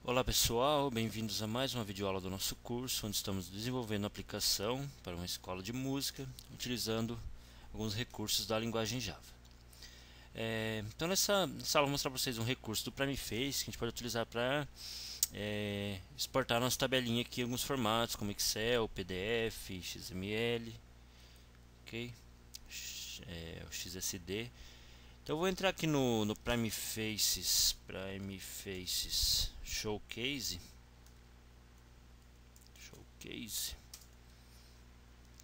Olá pessoal, bem-vindos a mais uma videoaula do nosso curso, onde estamos desenvolvendo uma aplicação para uma escola de música, utilizando alguns recursos da linguagem Java. Então nessa aula eu vou mostrar para vocês um recurso do PrimeFace que a gente pode utilizar para exportar nossa tabelinha aqui em alguns formatos, como Excel, PDF, XML, ok? O XSD. Então eu vou entrar aqui no PrimeFaces Showcase.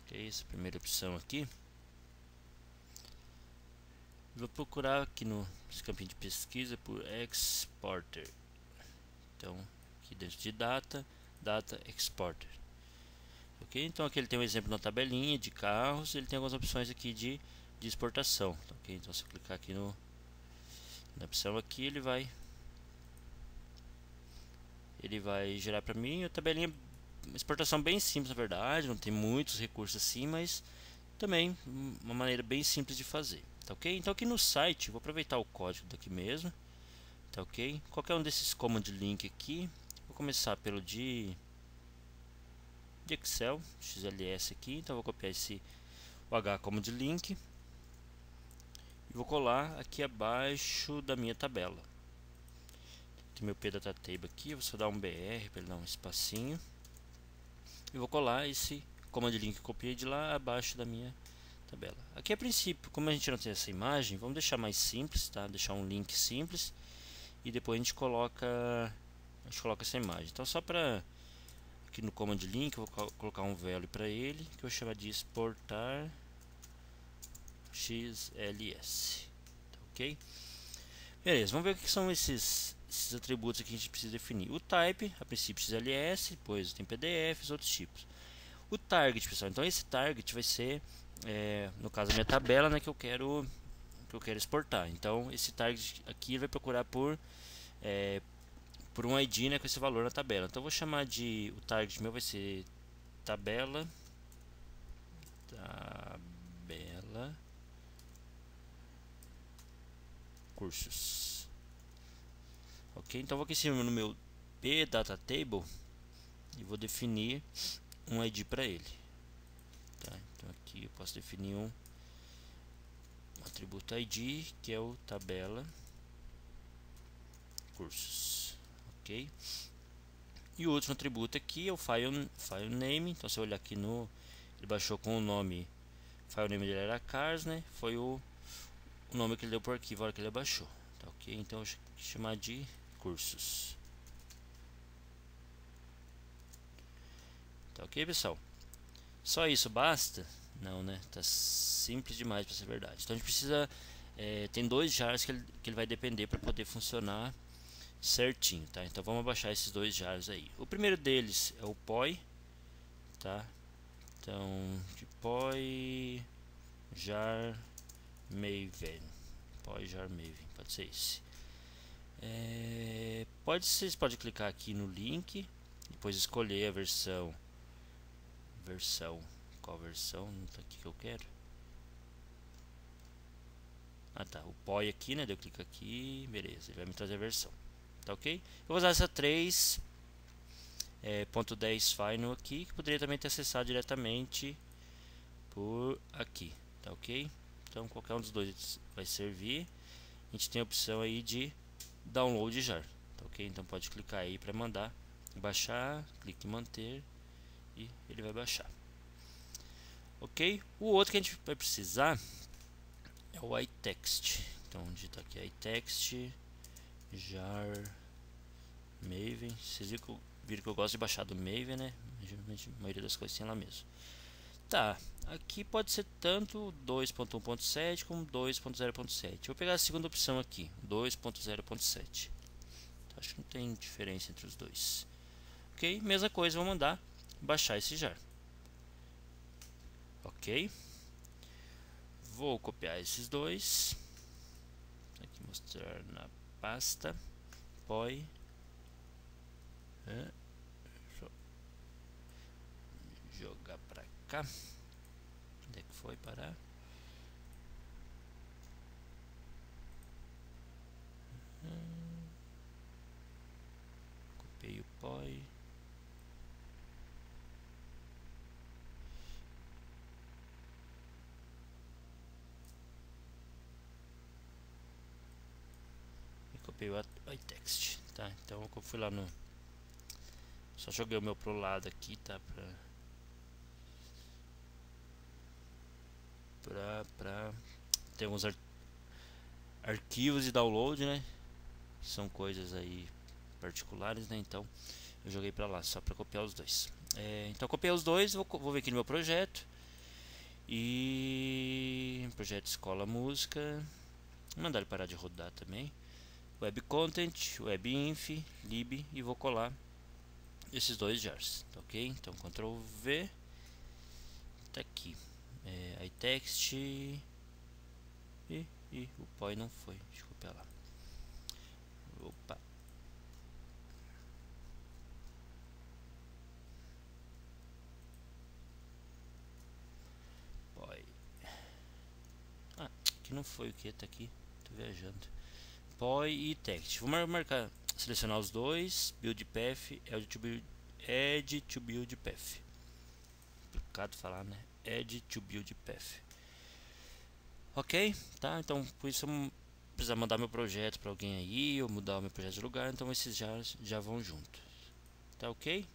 Ok, essa primeira opção aqui. Vou procurar aqui no campinho de pesquisa por Exporter. Então, aqui dentro de Data Exporter. Ok, então aqui ele tem um exemplo na tabelinha de carros. Ele tem algumas opções aqui de exportação. Ok, então se eu clicar aqui na opção aqui, ele vai gerar para mim a tabelinha. Uma exportação bem simples, na verdade, não tem muitos recursos assim, mas também uma maneira bem simples de fazer, tá ok? Então aqui no site, vou aproveitar o código daqui mesmo, tá ok? Qualquer um desses command link aqui, vou começar pelo de Excel, XLS aqui, então vou copiar o H command link e vou colar aqui abaixo da minha tabela. Tem meu P-Data Table aqui, vou só dar um BR para ele dar um espacinho. E vou colar esse command link que eu copiei de lá abaixo da minha tabela. Aqui a princípio, como a gente não tem essa imagem, vamos deixar mais simples, tá? Deixar um link simples e depois a gente coloca essa imagem. Então só para aqui no command link eu vou colocar um value para ele, que eu vou chamar de exportar XLS, tá, ok? Beleza, vamos ver o que são esses atributos aqui que a gente precisa definir. O type, a princípio XLS, depois tem PDFs, outros tipos. O target, pessoal, então esse target vai ser, no caso a minha tabela, né, que eu quero exportar. Então esse target aqui vai procurar por um ID, né, com esse valor na tabela. Então eu vou chamar de, o target meu vai ser tabela cursos. Ok, então vou aqui em cima no meu P-Data Table e vou definir um ID para ele. Tá, então aqui eu posso definir um atributo ID, que é o tabela cursos, ok? E o último atributo aqui é o file name. Então se eu olhar aqui ele baixou com o nome, file name dele era cars, né? Foi o nome que ele deu por arquivo a hora que ele baixou, tá ok? Então eu vou chamar de cursos, tá ok, pessoal? Só isso basta? Não, né? Tá simples demais para ser verdade. Então a gente precisa, tem dois jars que ele vai depender para poder funcionar certinho, tá? Então vamos baixar esses dois jars aí. O primeiro deles é o POI, tá? Então de POI jar maven, POI jar maven, pode ser esse. Vocês podem clicar aqui no link, depois escolher a versão, qual versão? Não tá aqui que eu quero. Ah tá, o POI aqui, né? Eu clico aqui, beleza, ele vai me trazer a versão, tá ok? Eu vou usar essa 3.10 final aqui, que poderia também ter acessado diretamente por aqui, tá ok? Então qualquer um dos dois vai servir. A gente tem a opção aí de download jar, tá ok? Então pode clicar aí para mandar baixar, clique em manter e ele vai baixar, ok? O outro que a gente vai precisar é o iText. Então digita aqui iText jar maven. Vocês viram que eu gosto de baixar do maven, né? Geralmente a maioria das coisas tem lá mesmo. Tá, aqui pode ser tanto 2.1.7 como 2.0.7. Vou pegar a segunda opção aqui, 2.0.7. Acho que não tem diferença entre os dois. Ok, mesma coisa, vou mandar baixar esse jar. Ok, vou copiar esses dois. Aqui mostrar na pasta POI. Jogar para cá. Onde é que foi parar? POI. E copiei o iText, tá? Então eu fui lá no... Só joguei o meu pro lado aqui, tá? Tem alguns arquivos de download, né? São coisas aí particulares, né? Então eu joguei pra lá só pra copiar os dois. Então copiei os dois, vou ver aqui no meu projeto. E projeto escola música, vou mandar ele parar de rodar também. Web content, web inf, lib, e vou colar esses dois jars, tá ok? Então Ctrl V, tá aqui, iText e o POI não foi, deixa eu copiar lá. Opa, POI, aqui não foi o que, tá aqui, tô viajando. POI e text, vou marcar, selecionar os dois, build path, add to build path, complicado falar, né? Add to build path. Ok, tá? Então por isso eu precisar mandar meu projeto para alguém aí, ou mudar o meu projeto de lugar, então esses já vão juntos. Tá ok?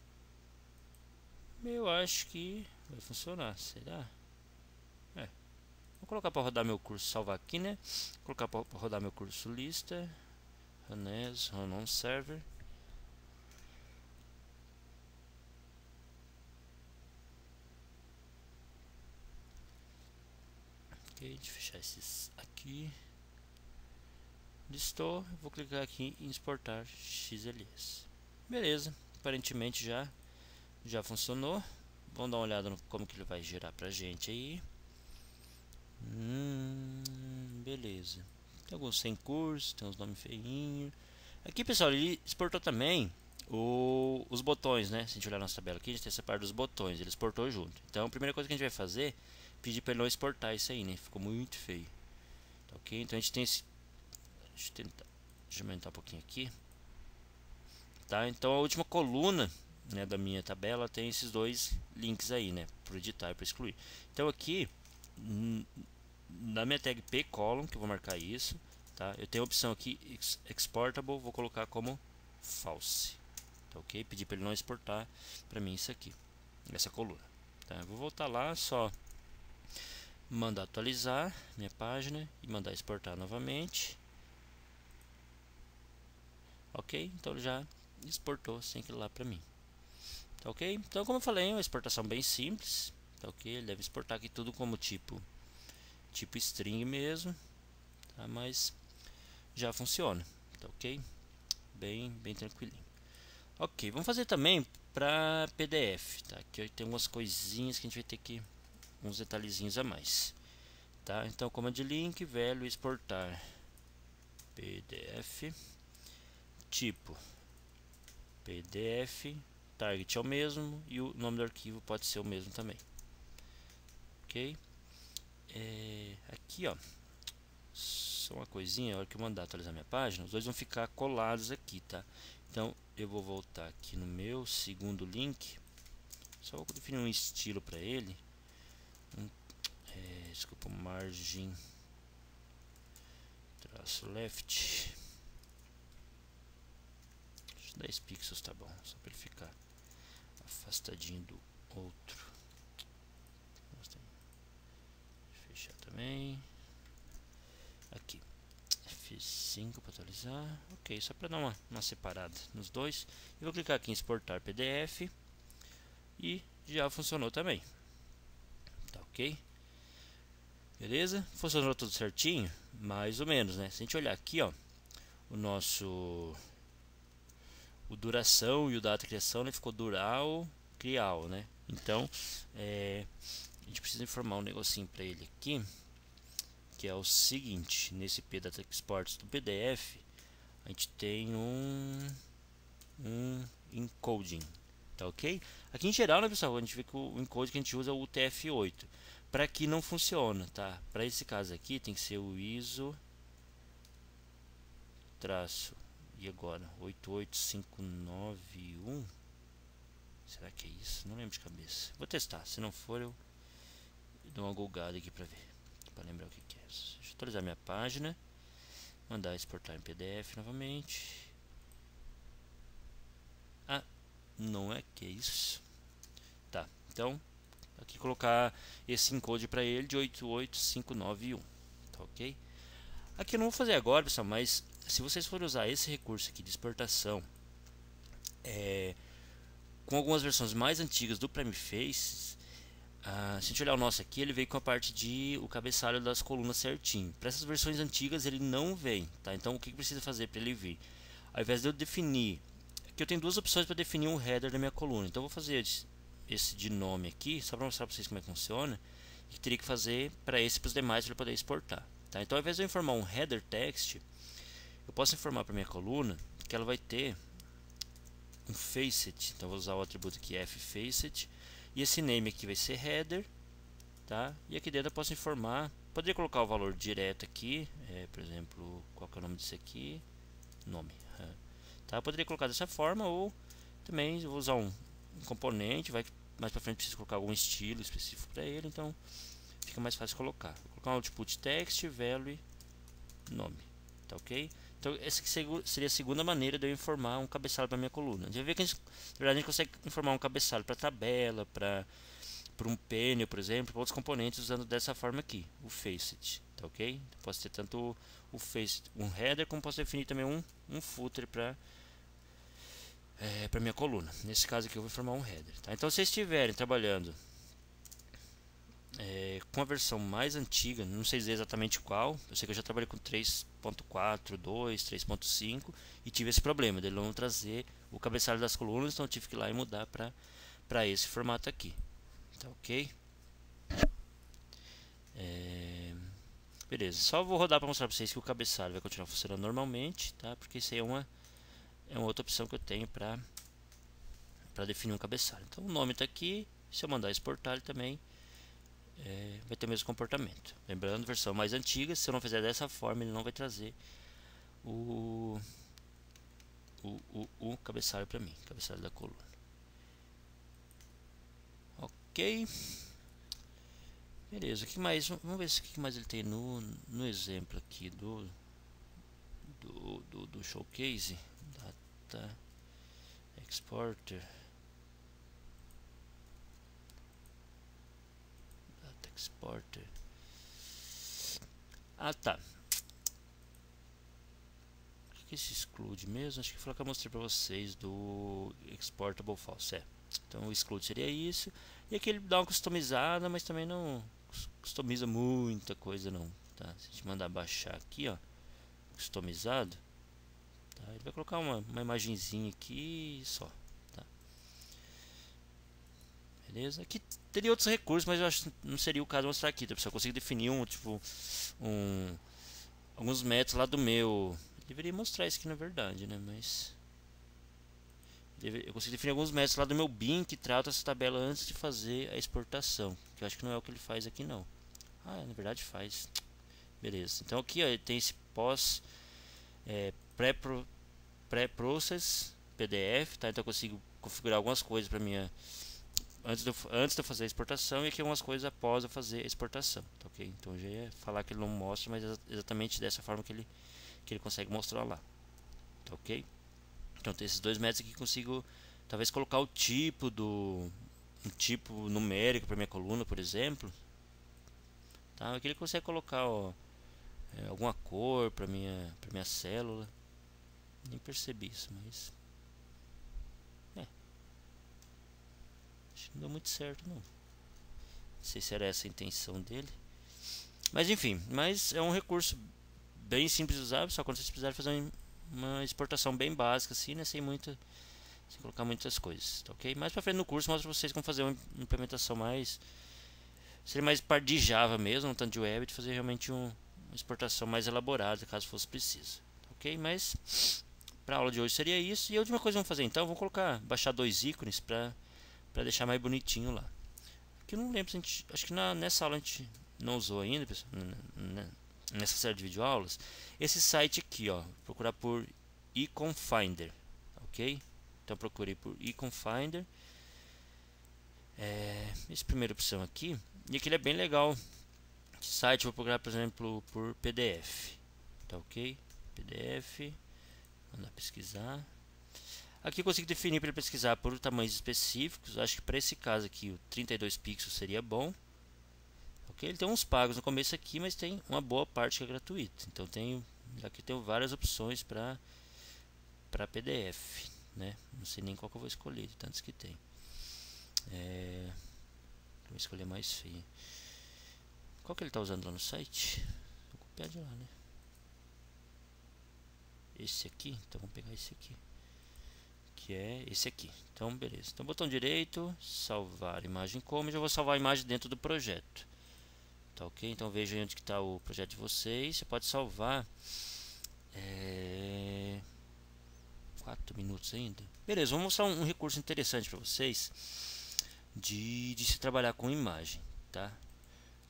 Eu acho que vai funcionar, será? Vou colocar para rodar meu curso, salvar aqui, né? Vou colocar para rodar meu curso lista, run on server. Ok, deixa eu fechar esses aqui. Listou, vou clicar aqui em exportar XLS. Beleza, aparentemente já funcionou. Vamos dar uma olhada no como que ele vai gerar pra gente aí. Beleza. Tem alguns sem curso, tem uns nomes feinhos. Aqui, pessoal, ele exportou também os botões, né? Se a gente olhar na nossa tabela aqui, a gente tem essa parte dos botões, ele exportou junto. Então, a primeira coisa que a gente vai fazer é pedir para ele não exportar isso aí, né? Ficou muito feio. Tá, ok? Então, a gente tem esse... Deixa eu aumentar um pouquinho aqui. Tá? Então, a última coluna, né, da minha tabela tem esses dois links aí, né? Para editar e para excluir. Então, aqui... na minha tag pcolumn, que eu vou marcar isso, tá? Eu tenho a opção aqui exportable, vou colocar como false, tá ok? Pedir para ele não exportar para mim isso aqui, essa coluna, tá? Eu vou voltar lá, só mandar atualizar minha página e mandar exportar novamente, ok? Então ele já exportou sem aquilo lá para mim, tá ok? Então, como eu falei, é uma exportação bem simples, tá ok? Ele deve exportar aqui tudo como tipo string mesmo, tá? Mas já funciona, tá ok? Bem tranquilinho. Ok, vamos fazer também para PDF, tá? Aqui tem algumas coisinhas que a gente vai ter que, uns detalhezinhos a mais, tá? Então, comando link, velho, exportar PDF, tipo PDF, target é o mesmo e o nome do arquivo pode ser o mesmo também, ok? Aqui, ó, só uma coisinha, a hora que eu mandar atualizar minha página, os dois vão ficar colados aqui, tá? Então eu vou voltar aqui no meu segundo link, só vou definir um estilo para ele, desculpa, margem traço left, 10 pixels tá bom, só para ele ficar afastadinho do outro. Fechar também. Aqui F5 para atualizar, ok, só para dar uma separada nos dois. Eu vou clicar aqui em exportar PDF e já funcionou também, tá ok? Beleza? Funcionou tudo certinho? Mais ou menos, né? Se a gente olhar aqui, ó, o duração e o data criação, né, ficou dural, crial, né? Então, a gente precisa informar um negocinho para ele aqui, que é o seguinte: nesse pdata exports do PDF, a gente tem um encoding, tá ok? Aqui em geral, né, pessoal, a gente vê que o encode que a gente usa é o UTF-8. Para aqui não funciona, tá? Para esse caso aqui tem que ser o ISO E agora? 88591. Será que é isso? Não lembro de cabeça. Vou testar. Se não for, eu dou uma googada aqui pra ver. Pra lembrar o que é. Deixa eu atualizar minha página. Mandar exportar em PDF novamente. Ah, não é que é isso. Tá, então aqui colocar esse encode para ele de 88591. Tá ok? Aqui eu não vou fazer agora, pessoal, mas se vocês forem usar esse recurso aqui de exportação com algumas versões mais antigas do Primeface, se a gente olhar o nosso aqui, ele veio com a parte de o cabeçalho das colunas certinho. Para essas versões antigas ele não vem, tá? Então o que precisa fazer para ele vir? Ao invés de eu definir, aqui eu tenho duas opções para definir um header da minha coluna. Então eu vou fazer esse de nome aqui, só para mostrar para vocês como é que funciona. E teria que fazer para esse e para os demais para ele poder exportar, tá? Então ao invés de eu informar um header text, eu posso informar para minha coluna que ela vai ter um facet. Então eu vou usar o atributo aqui ffacet. E esse name aqui vai ser header, tá? E aqui dentro eu posso informar, poderia colocar o valor direto aqui, por exemplo, qual que é o nome disso aqui? Nome, tá? Eu poderia colocar dessa forma, ou também eu vou usar um componente, mais para frente preciso colocar algum estilo específico para ele, então fica mais fácil colocar. Vou colocar um output text, value, nome, tá ok? Então essa seria a segunda maneira de eu informar um cabeçalho para minha coluna. Você vai ver que na verdade a gente consegue informar um cabeçalho para tabela, para um panel, por exemplo, para outros componentes usando dessa forma aqui, o facet, tá ok? Então, posso ter tanto o facet, um header, como posso definir também um footer para minha coluna. Nesse caso aqui eu vou informar um header, tá? Então se vocês estiverem trabalhando com a versão mais antiga, não sei dizer exatamente qual, eu sei que eu já trabalhei com 3.4, 2, 3.5 e tive esse problema dele não trazer o cabeçalho das colunas, então eu tive que ir lá e mudar para esse formato aqui, tá ok? Beleza, só vou rodar para mostrar para vocês que o cabeçalho vai continuar funcionando normalmente, tá? Porque isso aí é uma outra opção que eu tenho para definir um cabeçalho. Então o nome está aqui, se eu mandar exportar ele também vai ter o mesmo comportamento. Lembrando, versão mais antiga, se eu não fizer dessa forma, ele não vai trazer o cabeçalho para mim, cabeçalho da coluna. Ok. Beleza, o que mais? Vamos ver o que mais ele tem no exemplo aqui do showcase. Data exporter. Exporter. Ah, tá. O que se exclude mesmo? Acho que foi o que eu mostrei para vocês do exportable false. Então o exclude seria isso. E aqui ele dá uma customizada, mas também não customiza muita coisa não. Tá? Se a gente mandar baixar aqui, ó, customizado, tá? Ele vai colocar uma imagenzinha aqui só. Beleza? Aqui teria outros recursos, mas eu acho que não seria o caso mostrar aqui. Eu consigo definir alguns métodos lá do meu. Deveria mostrar isso aqui na verdade, né? Mas eu consigo definir alguns métodos lá do meu bin que trata essa tabela antes de fazer a exportação. Que eu acho que não é o que ele faz aqui não. Ah, na verdade faz. Beleza. Então aqui ó, tem esse pós pré-process PDF, tá? Então eu consigo configurar algumas coisas para minha antes de eu fazer a exportação, e aqui algumas coisas após eu fazer a exportação, tá ok? Então eu já ia falar que ele não mostra, mas exatamente dessa forma que ele consegue mostrar lá, tá ok? Então tem esses dois métodos aqui que consigo talvez colocar o tipo um tipo numérico para minha coluna, por exemplo, tá? Aqui ele consegue colocar alguma cor para minha célula, nem percebi isso, mas acho que não deu muito certo não sei se era essa a intenção dele, mas enfim, é um recurso bem simples de usar, só quando vocês precisarem fazer uma exportação bem básica assim, né, sem colocar muitas coisas, tá ok? Mais pra frente no curso mostra pra vocês como fazer uma implementação seria mais parte de Java mesmo, um tanto de web, de fazer realmente uma exportação mais elaborada caso fosse preciso, tá ok? Mas para a aula de hoje seria isso, e a última coisa que vamos fazer então, vamos baixar dois ícones para deixar mais bonitinho lá. Que eu não lembro se a gente, acho que nessa aula a gente não usou ainda, pessoal, nessa série de videoaulas, esse site aqui, ó, procurar por Icon Finder, ok? Então procurei por Icon Finder, essa primeira opção aqui, e aqui ele é bem legal. Site, vou procurar, por exemplo, por PDF, tá ok? PDF, mandar pesquisar. Aqui eu consigo definir para ele pesquisar por tamanhos específicos. Acho que para esse caso aqui o 32 pixels seria bom. Ok, ele tem uns pagos no começo aqui, mas tem uma boa parte que é gratuita. Então aqui tenho várias opções para PDF, né? Não sei nem qual que eu vou escolher, de tantos que tem. Vou escolher mais feio. Qual que ele está usando lá no site? Vou copiar de lá, né? Esse aqui, então vamos pegar esse aqui, que é esse aqui. Então beleza, então botão direito, salvar imagem como, já vou salvar a imagem dentro do projeto, tá ok? Então veja onde que está o projeto de vocês. Você pode salvar 4 minutos ainda. Beleza, vou mostrar um recurso interessante para vocês de se trabalhar com imagem, tá?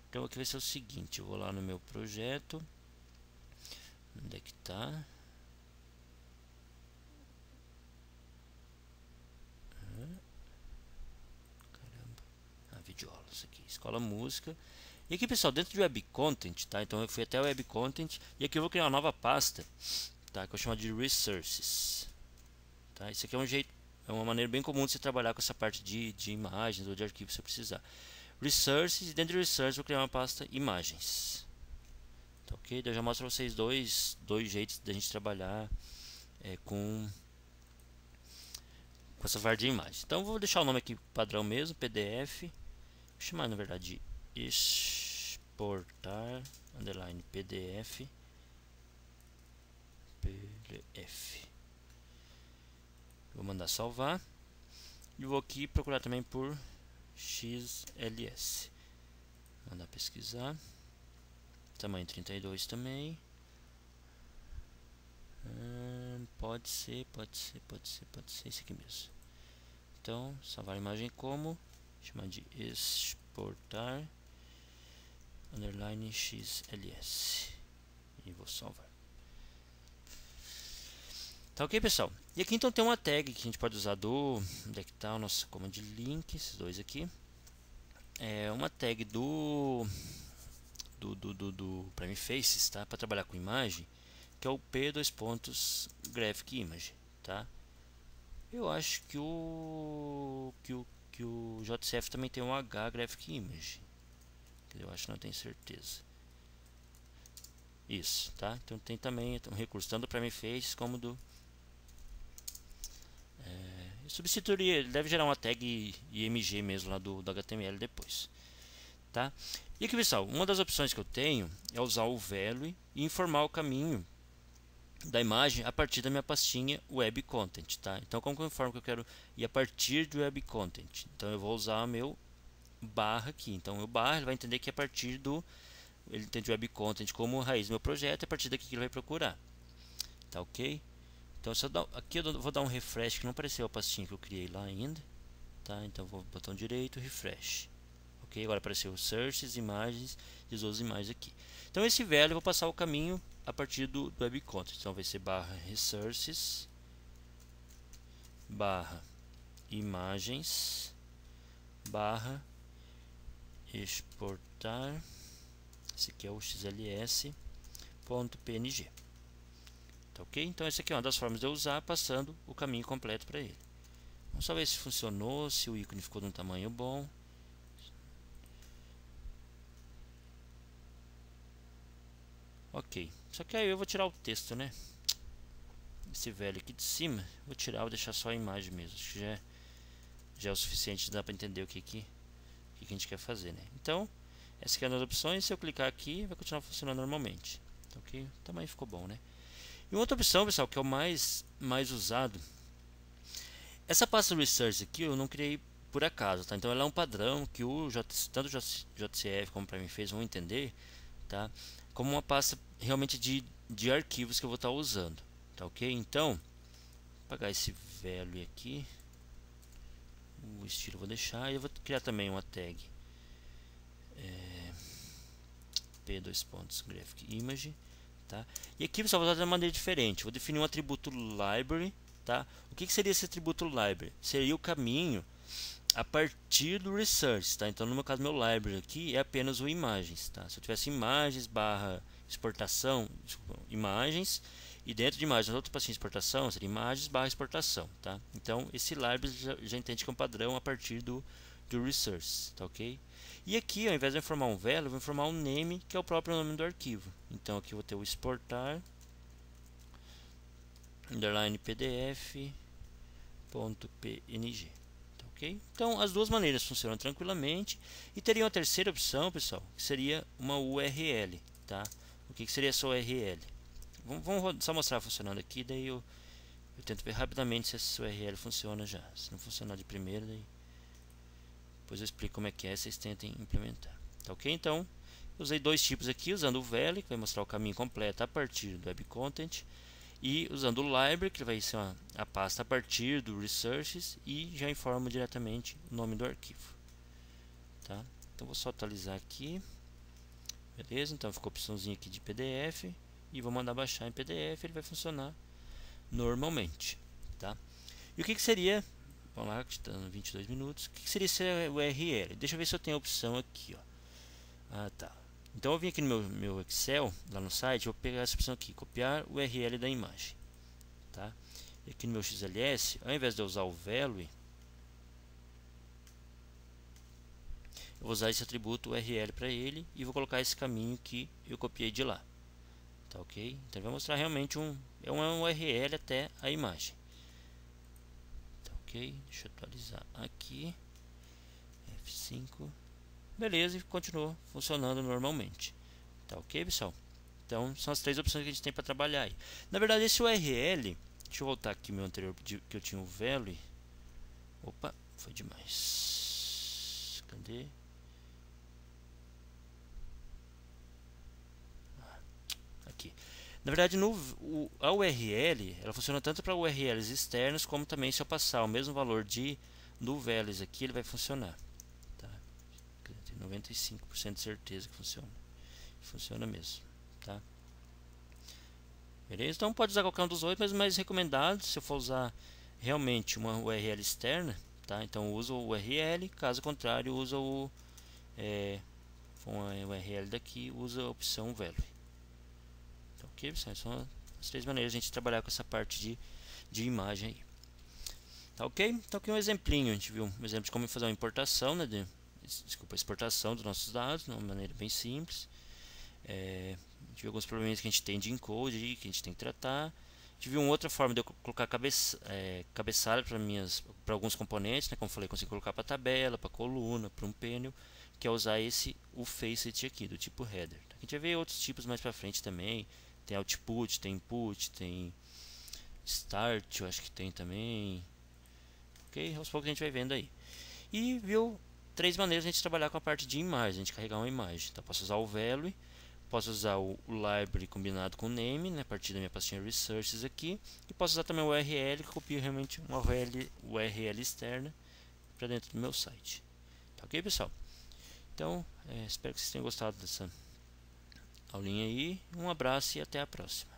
Então aqui vai ser o seguinte, eu vou lá no meu projeto, onde é que tá? Videoaulas aqui, escola música. E aqui, pessoal, dentro de web content, tá? Então eu fui até o web content e aqui eu vou criar uma nova pasta, tá? Que eu chamo de resources, tá? Isso aqui é um jeito, é uma maneira bem comum de você trabalhar com essa parte de imagens ou de arquivos se você precisar. Resources, e dentro de resources eu vou criar uma pasta imagens, tá ok? Eu já mostro para vocês dois jeitos da gente trabalhar com essa parte de imagem. Então vou deixar o nome aqui padrão mesmo, PDF. Vou chamar na verdade de exportar underline PDF. Vou mandar salvar e vou aqui procurar também por XLS. Mandar pesquisar. Tamanho 32 também. Pode ser esse aqui mesmo. Então salvar a imagem como, chamar de exportar underline XLS e vou salvar. Tá ok, pessoal? E aqui então tem uma tag que a gente pode usar onde é que tá o nosso command link, esses dois aqui. É uma tag do Prime Faces, tá? Para trabalhar com imagem, que é o P:/graphic image, tá? Eu acho que o JCF também tem um H graphic image. Eu acho que não tenho certeza. Isso, tá? Então tem também um recurso tanto do Prime Faces como do substituiria, ele deve gerar uma tag IMG mesmo lá do HTML depois, tá? E aqui, pessoal, uma das opções que eu tenho é usar o value e informar o caminho da imagem a partir da minha pastinha web content, tá? Então como que eu informo que eu quero ir a partir do web content? Então eu vou usar o meu barra aqui. Então o barra ele vai entender que a partir ele entende web content como raiz do meu projeto, é a partir daqui que ele vai procurar, tá ok? Então aqui eu vou dar um refresh, que não apareceu a pastinha que eu criei lá ainda, tá? Então vou botão direito, refresh, ok? Agora apareceu searches, imagens e as outras imagens aqui. Então esse velho eu vou passar o caminho a partir do web content. Então vai ser barra resources, barra imagens, barra exportar, esse aqui é o xls.png. Tá ok? Então essa aqui é uma das formas de eu usar, passando o caminho completo para ele. Vamos só ver se funcionou, se o ícone ficou de um tamanho bom. Ok, só que aí eu vou tirar o texto, né? Esse velho aqui de cima, vou tirar, vou deixar só a imagem mesmo. Acho que já é o suficiente, dá para entender o que a gente quer fazer, né? Então, essa aqui é uma das opções. Se eu clicar aqui, vai continuar funcionando normalmente. Tá ok? O tamanho ficou bom, né? E uma outra opção, pessoal, que é o mais usado, essa pasta Research aqui eu não criei por acaso, tá? Então ela é um padrão que tanto o JCF como o Prime Faces vão entender, tá? Como uma pasta realmente de arquivos que eu vou estar usando, tá ok? Então, vou apagar esse velho aqui, o estilo eu vou deixar, e eu vou criar também uma tag P:/graphic image, tá? E aqui, pessoal, vou usar de uma maneira diferente. Vou definir um atributo library, tá? O que seria esse atributo library? Seria o caminho a partir do resource, tá? Então, no meu caso, meu library aqui é apenas o imagens, tá? Se eu tivesse imagens barra exportação, desculpa, imagens, e dentro de imagens, outra pastinha de exportação seria imagens barra exportação, tá? Então, esse library já entende que é um padrão a partir do resource, tá ok? E aqui, ao invés de eu informar um value, eu vou informar um name, que é o próprio nome do arquivo. Então, aqui eu vou ter o exportar underline pdf.png. Okay? Então, as duas maneiras funcionam tranquilamente. E teria uma terceira opção, pessoal, que seria uma URL. Tá? O que seria essa URL? Vamos só mostrar funcionando aqui, daí eu tento ver rapidamente se essa URL funciona já. Se não funcionar de primeira, daí depois eu explico como é que é, vocês tentem implementar. Tá ok? Então, usei dois tipos aqui, usando o value, que vai mostrar o caminho completo a partir do web content, e usando o library, que vai ser a pasta a partir do resources, e já informa diretamente o nome do arquivo. Tá? Então vou só atualizar aqui. Beleza? Então ficou a opçãozinha aqui de PDF, e vou mandar baixar em PDF, ele vai funcionar normalmente. Tá? E o que seria, vamos lá, que está dando 22 minutos, o que seria esse URL? Deixa eu ver se eu tenho a opção aqui. Ó. Ah, tá. Então eu vim aqui no meu Excel, lá no site, eu vou pegar essa opção aqui, copiar o URL da imagem. Tá? E aqui no meu XLS, ao invés de eu usar o value, eu vou usar esse atributo URL para ele e vou colocar esse caminho que eu copiei de lá. Tá ok? Então vai mostrar realmente um URL até a imagem. Tá ok? Deixa eu atualizar aqui. F5. Beleza, e continuou funcionando normalmente. Tá ok, pessoal? Então, são as três opções que a gente tem para trabalhar aí. Na verdade, esse URL, deixa eu voltar aqui meu anterior, que eu tinha o value. Opa, foi demais. Cadê? Aqui. Na verdade, a URL, ela funciona tanto para URLs externos, como também se eu passar o mesmo valor do values aqui, ele vai funcionar. 95% de certeza que funciona. Funciona mesmo, tá? Beleza? Então pode usar qualquer um dos dois, mas o mais recomendado, se eu for usar realmente uma URL externa, tá? Então usa o URL, caso contrário, usa uma URL daqui, usa a opção value. Tá ok, pessoal? São as três maneiras de a gente trabalhar com essa parte de imagem aí. Tá ok? Então aqui um exemplinho, a gente viu um exemplo de como fazer uma importação, né? Exportação dos nossos dados de uma maneira bem simples. A gente viu alguns problemas que a gente tem de encode aí, que a gente tem que tratar. A gente viu uma outra forma de eu colocar cabeçalho para alguns componentes, né? Como eu falei, consigo colocar para tabela, para coluna, para um painel, que é usar o facet aqui, do tipo header. A gente vai ver outros tipos mais para frente também. Tem output, tem input, tem start, eu acho que tem também. Ok? Aos poucos a gente vai vendo aí. E viu três maneiras de a gente trabalhar com a parte de imagem, a gente carregar uma imagem. Então, posso usar o value, posso usar o library combinado com o name, né, a partir da minha pastinha resources aqui, e posso usar também o URL, que copio realmente uma URL externa para dentro do meu site. Tá ok, pessoal? Então, espero que vocês tenham gostado dessa aulinha aí. Um abraço e até a próxima.